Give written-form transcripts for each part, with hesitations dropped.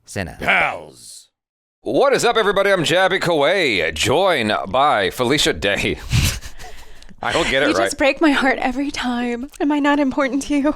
CinePals. What is up, everybody? I'm Jaby, joined by Felicia Day. I don't get it You right. just break my heart every time. Am I not important to you?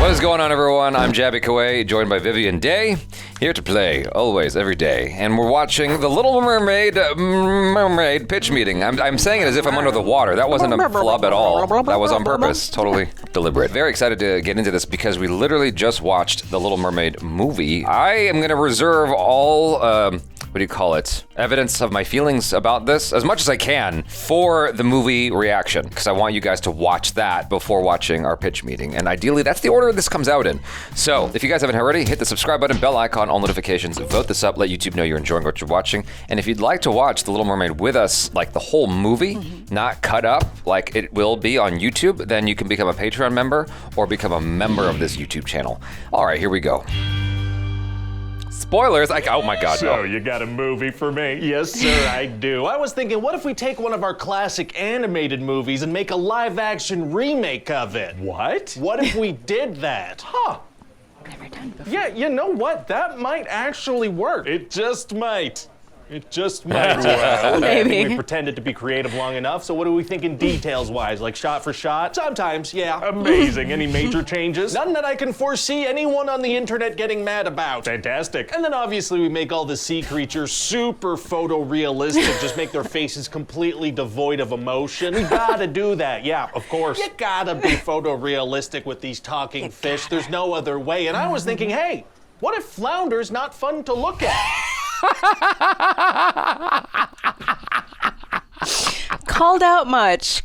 What is going on, everyone? I'm Jaby, joined by Vivian Day, here to play, always, every day. And we're watching The Little Mermaid pitch meeting. I'm saying it as if I'm under the water. That wasn't a flub at all. That was on purpose, totally deliberate. Very excited to get into this because we literally just watched The Little Mermaid movie. I am going to reserve all, what do you call it? Evidence of my feelings about this, as much as I can, for the movie reaction, because I want you guys to watch that before watching our pitch meeting. And ideally, that's the order this comes out in. So, if you guys haven't already, hit the subscribe button, bell icon, all notifications, vote this up, let YouTube know you're enjoying what you're watching. And if you'd like to watch The Little Mermaid with us, like the whole movie, not cut up, like it will be on YouTube, then you can become a Patreon member or become a member of this YouTube channel. All right, here we go. Spoilers, oh my God, So, no. you got a movie for me? Yes, sir, I do. I was thinking, what if we take one of our classic animated movies and make a live-action remake of it? What? What if we did that? Huh. Never done before. Yeah, you know what? That might actually work. It just might. It just might. Well, okay, I think Maybe. we pretended to be creative long enough, so what are we thinking details-wise? Like shot for shot? Sometimes, yeah. Amazing. Any major changes? None that I can foresee anyone on the internet getting mad about. Fantastic. And then obviously we make all the sea creatures super photorealistic, just make their faces completely devoid of emotion. We gotta do that, yeah, of course. You gotta be photorealistic with these talking fish. There's no other way. And I was thinking, hey, what if Flounder's not fun to look at? Called out much.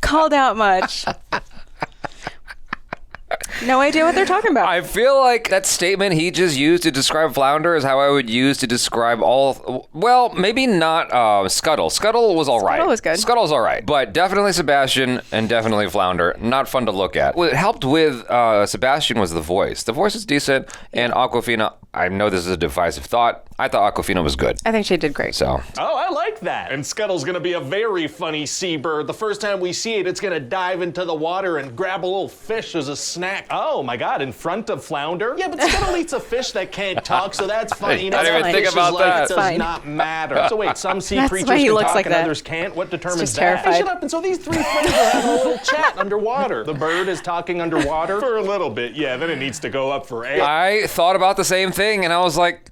No idea what they're talking about. I feel like that statement he just used to describe Flounder is how I would use to describe all, well, maybe not Scuttle. Scuttle was all right. Scuttle was good. Scuttle's all right. But definitely Sebastian and definitely Flounder. Not fun to look at. What helped with Sebastian was the voice. The voice is decent, and Awkwafina, I know this is a divisive thought, I thought Awkwafina was good. I think she did great. So. Oh, I like that. And Scuttle's gonna be a very funny seabird. The first time we see it, it's gonna dive into the water and grab a little fish as a snack. Oh my God, in front of Flounder? Yeah, but Scuttle eats a fish that can't talk, so that's fine. You know, I didn't even think fish's about life that. does Fine. not matter. So wait, some sea That's creatures why he can looks talk like and that. others can't? What determines just that? terrified. Hey, shut up. And so these three friends are having a little chat underwater. The bird is talking underwater? For a little bit, yeah, then it needs to go up for air. I thought about the same thing, and I was like,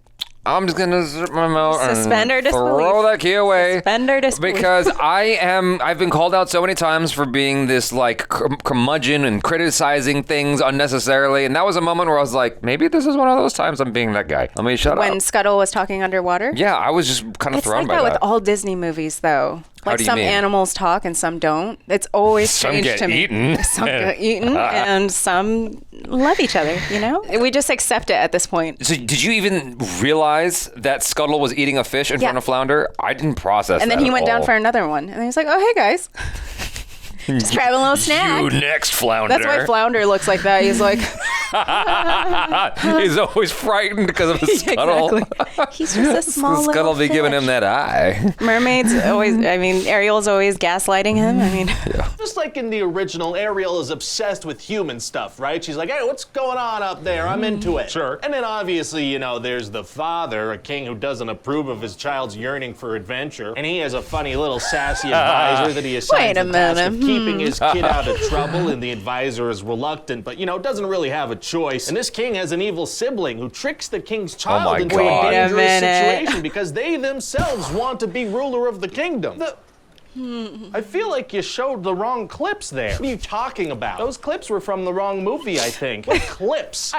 I'm just gonna zip my mouth Suspend our and disbelief. throw that key away. Suspend our disbelief. Because I've been called out so many times for being this like curmudgeon and criticizing things unnecessarily, and that was a moment where I was like, maybe this is one of those times I'm being that guy. Let me shut When up. Scuttle was talking underwater? Yeah, I was just kind of It's thrown like by that that. with all Disney movies, though. How Like do you some mean? animals talk and some don't. It's always Some strange get to me. eaten. Some get eaten, and some love each other. You know, we just accept it at this point. So did you even realize that Scuttle was eating a fish in Yeah. front of Flounder? I didn't process And then that he at went down all. for another one, and then he's like, "Oh, hey guys, just grab a little snack." You next, Flounder. That's why Flounder looks like that. He's like, He's always frightened because of the Scuttle. exactly. He's just a small The Scuttle little be giving him fish. that eye. Mermaids always. I mean, Ariel's always gaslighting him. I mean, Just like in the original, Ariel is obsessed with human stuff, right? She's like, hey, what's going on up there? I'm into it. Sure. And then obviously, you know, there's the father, a king who doesn't approve of his child's yearning for adventure. And he has a funny little sassy advisor that he assigns Wait a the task of minute. keeping his kid out of trouble, and the advisor is reluctant, but, you know, doesn't really have a choice. And this king has an evil sibling who tricks the king's child my into God. a Wait a dangerous minute. situation because they themselves want to be ruler of the kingdom. I feel like you showed the wrong clips there. What are you talking about? Those clips were from the wrong movie, I think. What clips?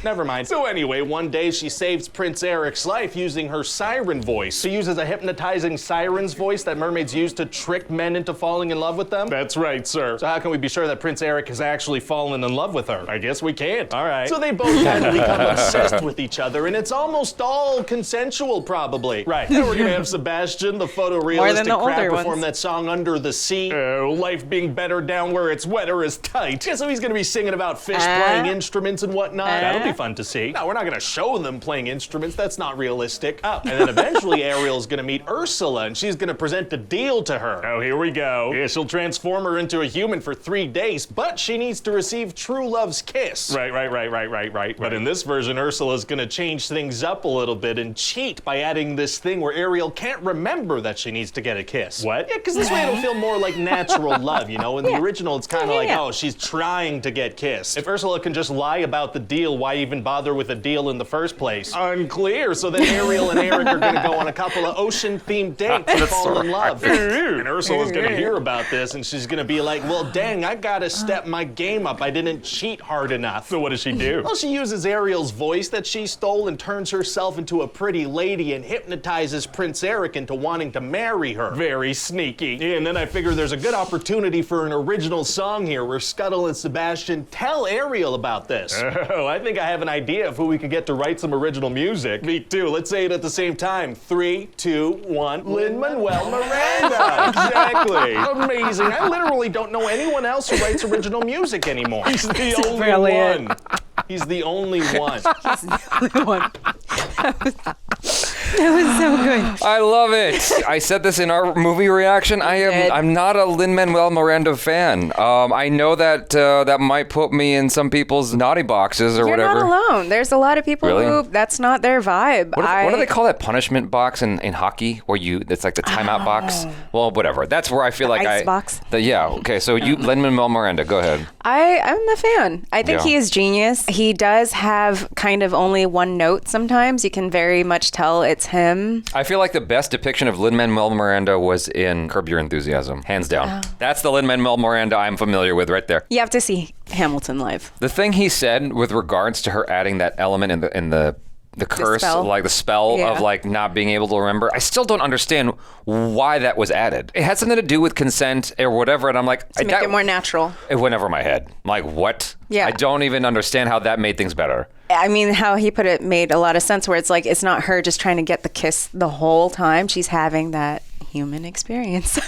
Never mind. So anyway, one day she saves Prince Eric's life using her siren voice. She uses a hypnotizing siren's voice that mermaids use to trick men into falling in love with them. That's right, sir. So how can we be sure that Prince Eric has actually fallen in love with her? I guess we can't. All right. So they both kind of become obsessed with each other, and it's almost all consensual, probably. Right. Now we're gonna have Sebastian, the More than photorealistic the crab, older perform ones. that song Under the Sea. Life being better down where it's wetter is tight. Yeah, so he's gonna be singing about fish playing instruments and whatnot. That'll be be fun to see. No, we're not gonna show them playing instruments. That's not realistic. Oh, and then eventually Ariel's gonna meet Ursula, and she's gonna present a deal to her. Oh, here we go. Yeah, she'll transform her into a human for 3 days, but she needs to receive true love's kiss. Right. But in this version, Ursula's gonna change things up a little bit and cheat by adding this thing where Ariel can't remember that she needs to get a kiss. What? Yeah, because this way it'll feel more like natural love, you know? In the original, it's kind of like, oh, she's trying to get kissed. If Ursula can just lie about the deal, why even bother with a deal in the first place? Unclear. So then Ariel and Eric are gonna go on a couple of ocean-themed dates and fall in love. And Ursula's gonna hear about this, and she's gonna be like, well, dang, I gotta step my game up. I didn't cheat hard enough. So what does she do? Well, she uses Ariel's voice that she stole and turns herself into a pretty lady and hypnotizes Prince Eric into wanting to marry her. Very sneaky. Yeah, and then I figure there's a good opportunity for an original song here where Scuttle and Sebastian tell Ariel about this. Oh, I think I have an idea of who we could get to write some original music. Me too. Let's say it at the same time. 3, 2, 1. Lin-Manuel Miranda. Exactly. Amazing. I literally don't know anyone else who writes original music anymore. He's the only one. He's the only one. He's the only one. That was so good. I love it. I said this in our movie reaction. I'm not a Lin-Manuel Miranda fan. I know that that might put me in some people's naughty boxes or You're whatever. You're not alone. There's a lot of people who that's not their vibe. What do they call that punishment box in hockey where it's like the timeout box? Well, whatever. That's where I feel like ice box. Okay, so you Lin-Manuel Miranda, go ahead. I'm a fan. I think he is genius. He does have kind of only one note sometimes. You can very much tell it's him. I feel like the best depiction of Lin-Manuel Miranda was in Curb Your Enthusiasm, hands down. That's the Lin-Manuel Miranda I'm familiar with right there. You have to see Hamilton live. The thing he said with regards to her adding that element in the curse, like the spell of like not being able to remember. I still don't understand why that was added. It had something to do with consent or whatever, and I'm like, to make it more natural. It went over my head. I'm like, what? Yeah. I don't even understand how that made things better. I mean, how he put it made a lot of sense where it's like, it's not her just trying to get the kiss the whole time. She's having that human experience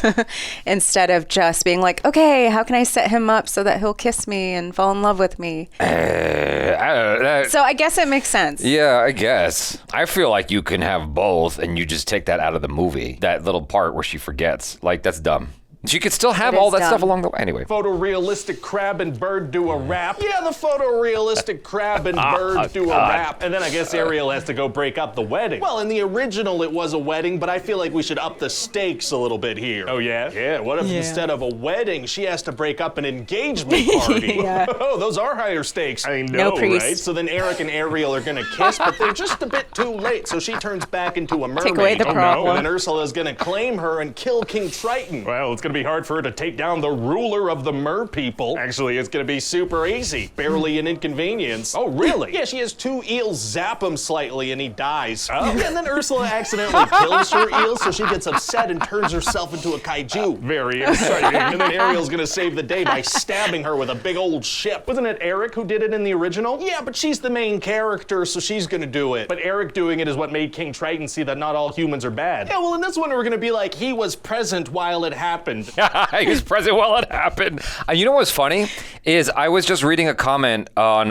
instead of just being like, okay, how can I set him up so that he'll kiss me and fall in love with me? So I guess it makes sense. Yeah, I guess. I feel like you can have both and you just take that out of the movie. That little part where she forgets. Like, that's dumb. She could still have all that stuff along the way. Anyway. Photorealistic crab and bird do a rap. Yeah, the photorealistic crab and bird do a rap. And then I guess Ariel has to go break up the wedding. Well, in the original, it was a wedding, but I feel like we should up the stakes a little bit here. Oh, yeah? Yeah, what if instead of a wedding, she has to break up an engagement party? Oh, those are higher stakes. I know, right? So then Eric and Ariel are gonna kiss, but they're just a bit too late, so she turns back into a mermaid. Take away the problem. And then Ursula's gonna claim her and kill King Triton. Well, it's gonna be hard for her to take down the ruler of the mer people. Actually, it's gonna be super easy. Barely an inconvenience. Oh, really? Yeah, she has 2 eels zap him slightly and he dies. Oh. Yeah, and then Ursula accidentally kills her eel, so she gets upset and turns herself into a kaiju. Very exciting. And then Ariel's gonna save the day by stabbing her with a big old ship. Wasn't it Eric who did it in the original? Yeah, but she's the main character, so she's gonna do it. But Eric doing it is what made King Triton see that not all humans are bad. Yeah, well, in this one we're gonna be like, he was present while it happened. He was present while it happened. You know what's funny is I was just reading a comment on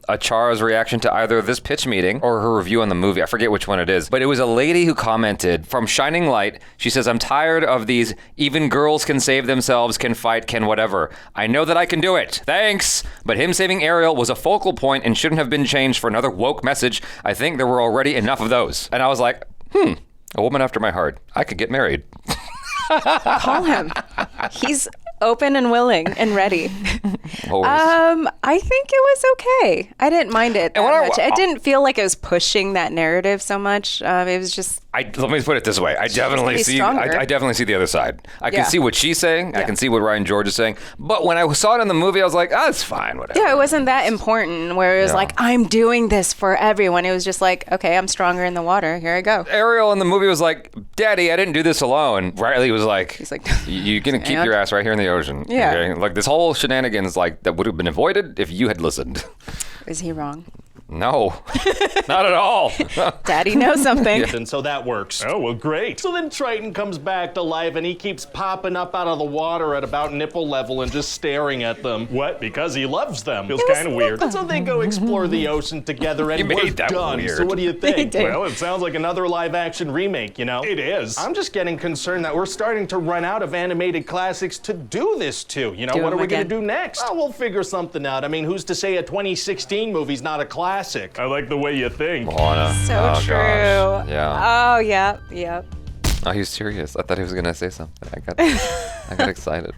Achara's reaction to either this pitch meeting or her review on the movie. I forget which one it is, but it was a lady who commented from Shining Light. She says, "I'm tired of these even girls can save themselves, can fight, can whatever. I know that I can do it. Thanks. But him saving Ariel was a focal point and shouldn't have been changed for another woke message. I think there were already enough of those." And I was like, a woman after my heart. I could get married. Call him. He's open and willing and ready. I think it was okay. I didn't mind it that much. I didn't feel like it was pushing that narrative so much. It was just. Let me put it this way. I definitely see the other side. I can see what she's saying. I can see what Ryan George is saying. But when I saw it in the movie, I was like, it's fine, whatever. Yeah, it wasn't that important where it was like, I'm doing this for everyone. It was just like, okay, I'm stronger in the water. Here I go. Ariel in the movie was like, Daddy, I didn't do this alone. Riley was like, he's like, you're going to keep your ass right here in the ocean. Yeah. Okay? Like this whole shenanigans, like that would have been avoided if you had listened. Is he wrong? No, not at all. Daddy knows something. And so that works. Oh, well, great. So then Triton comes back to life and he keeps popping up out of the water at about nipple level and just staring at them. What? Because he loves them. Feels kind of weird. And so they go explore the ocean together and we're done. Weird. So what do you think? did. Well, it sounds like another live action remake, you know? It is. I'm just getting concerned that we're starting to run out of animated classics to do this to. You know, Do what them are we going again. to do next? Well, we'll figure something out. I mean, who's to say a 2016 movie's not a classic? I like the way you think. Moana. So Oh, true. gosh. Yeah. Oh, yep. Oh, he was serious. I thought he was gonna say something. I got excited.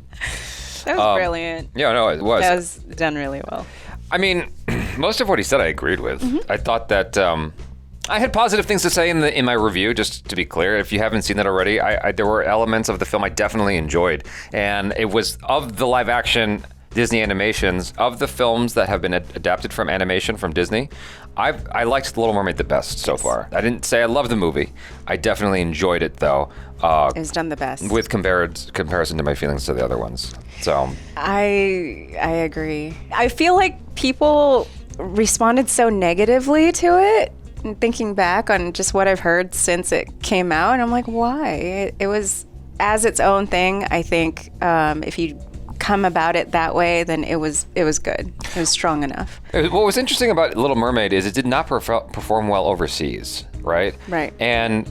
That was brilliant. Yeah, no, it was. That was done really well. I mean, most of what he said I agreed with. I thought that I had positive things to say in my review. Just to be clear, if you haven't seen that already, there were elements of the film I definitely enjoyed, and it was of the live action Disney animations, of the films that have been adapted from animation from Disney. I liked The Little Mermaid the best so far. I didn't say I loved the movie. I definitely enjoyed it though. It was done the best. With comparison to my feelings to the other ones. So I agree. I feel like people responded so negatively to it. And thinking back on just what I've heard since it came out, and I'm like, why? It was as its own thing. I think if you come about it that way, then it was good. It was strong enough. what was interesting about Little Mermaid is it did not perform well overseas, right? Right. And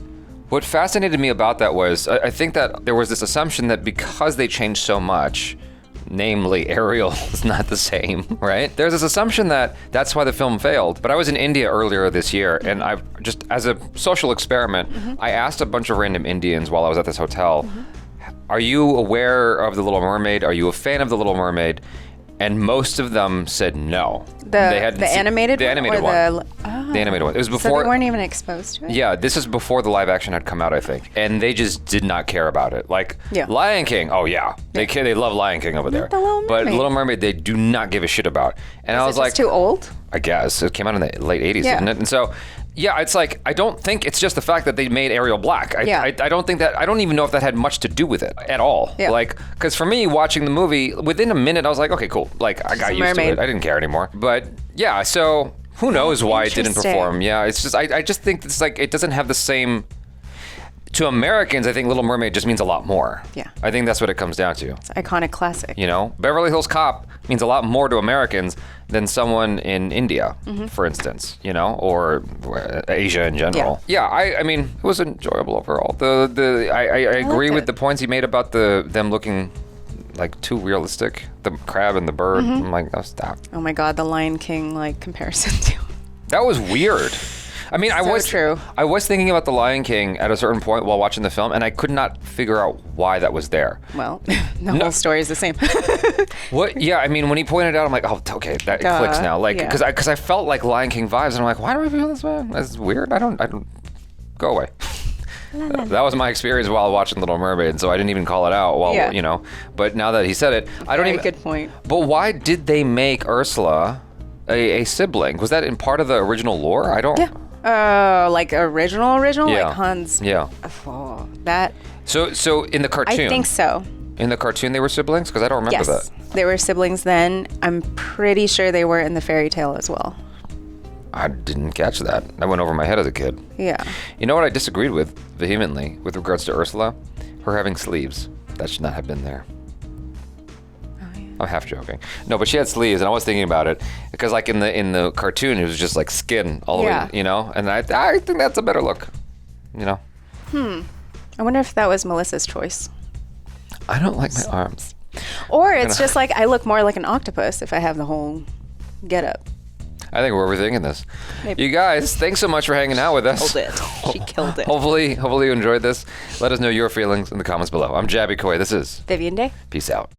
what fascinated me about that was I think that there was this assumption that because they changed so much, namely Ariel is not the same, right? There's this assumption that that's why the film failed. But I was in India earlier this year, and I just, as a social experiment, I asked a bunch of random Indians while I was at this hotel, are you aware of The Little Mermaid? Are you a fan of The Little Mermaid? And most of them said no. The animated one? The animated one. The animated one. It was So before. they weren't even exposed to it? Yeah, this is before the live action had come out, I think, and they just did not care about it. Like Lion King, oh yeah, they love Lion King over there. The Little But Mermaid. Little Mermaid, they do not give a shit about. And I was Is it like, just too old? I guess it came out in the late '80s, Yeah. didn't it? And so, yeah, it's like I don't think it's just the fact that they made Ariel black. I don't think that. I don't even know if that had much to do with it at all. Yeah. Like, because for me, watching the movie, within a minute, I was like, okay, cool. Like, I got a used to mermaid. it. I didn't care anymore. But yeah, so who knows why it didn't Interesting. perform? Yeah, it's just I just think it's like it doesn't have the same. To Americans, I think Little Mermaid just means a lot more. Yeah. I think that's what it comes down to. It's an iconic classic. You know, Beverly Hills Cop means a lot more to Americans than someone in India, for instance, you know, or Asia in general. Yeah, I mean, it was enjoyable overall. I agree with it. the points he made about them looking like too realistic. The crab and the bird. I'm like, oh, stop. Oh my God, the Lion King comparison to. That was weird. I mean, I was thinking about The Lion King at a certain point while watching the film, and I could not figure out why that was there. Well, the whole story is the same. What? Yeah, I mean, when he pointed it out, I'm like, oh, okay, that clicks now. Like, yeah. because I felt like Lion King vibes, and I'm like, why do I feel this way? That's weird. I don't. Go away. That was my experience while watching Little Mermaid, and so I didn't even call it out while you know. But now that he said it, I don't even. Good point. But why did they make Ursula a sibling? Was that in part of the original lore? I don't. Yeah. Oh, like original? Yeah. Like Hans. Yeah. Oh, that. So in the cartoon. I think so. In the cartoon, they were siblings? Because I don't remember Yes. that. They were siblings then. I'm pretty sure they were in the fairy tale as well. I didn't catch that. That went over my head as a kid. Yeah. You know what I disagreed with vehemently with regards to Ursula? Her having sleeves. That should not have been there. I'm half joking. No, but she had sleeves, and I was thinking about it because, like in the cartoon, it was just like skin all the way, you know. And I think that's a better look, you know. I wonder if that was Melissa's choice. I don't like my arms. Or it's just like I look more like an octopus if I have the whole getup. I think we're overthinking this. Maybe. You guys, thanks so much for hanging out with us. Killed it. She killed it. Hopefully you enjoyed this. Let us know your feelings in the comments below. I'm Jaby Coy. This is Vivian Day. Peace out.